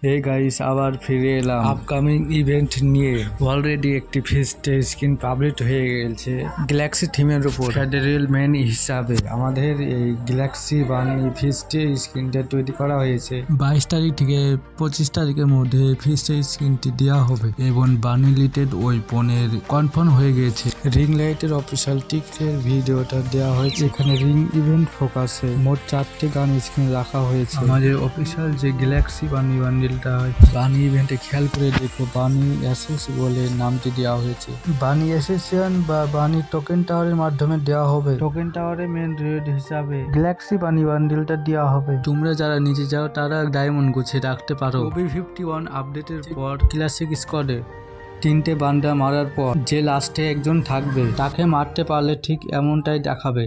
এই গাইস আবার ফিরে এলাম আপকামিং ইভেন্ট নিয়ে। অলরেডি একটি ফিস্টের স্কিন পাবলিশ হয়ে গেছে গ্যালাক্সি থিমের উপর। ফেডারেল ম্যান হিসাবে আমাদের এই গ্যালাক্সি বানি ফিস্টের স্কিনটা তৈরি করা হয়েছে। 22 তারিখ থেকে 25 তারিখের মধ্যে ফিস্টের স্কিনটি দেওয়া হবে এবং বানি লিটেড ওয়েপনের কনফার্ম হয়ে গেছে। রিং লাইটের অফিসিয়াল টিকেটের ভিডিওটা দেওয়া হয়েছে। এখানে রিং ইভেন্ট ফোকাসে মোট 4টি গান স্কিন রাখা হয়েছে। আমাদের অফিসিয়াল যে গ্যালাক্সি বানি বান্ডিলটা বানি ইভেন্টে খেয়াল করে দেখো, বানি অ্যাসেস বলে নামটি দেওয়া হয়েছে। বানি অ্যাসেসিয়ান বা বানি টোকেন টাওয়ারের মাধ্যমে দেওয়া হবে। টোকেন টাওয়ারে মেন রেড হিসাবে গ্যালাক্সি বানি বান্ডিলটা দেওয়া হবে। তোমরা যারা নিচে যাও তারা ডায়মন্ড গুছিয়ে রাখতে পারো। OB51 আপডেটের পর ক্লাসিক স্কোয়াডে 3টে বান্ডা মারার পর যে লাস্টে একজন থাকবে তাকে মারতে পারলে ঠিক এমনটাই দেখাবে।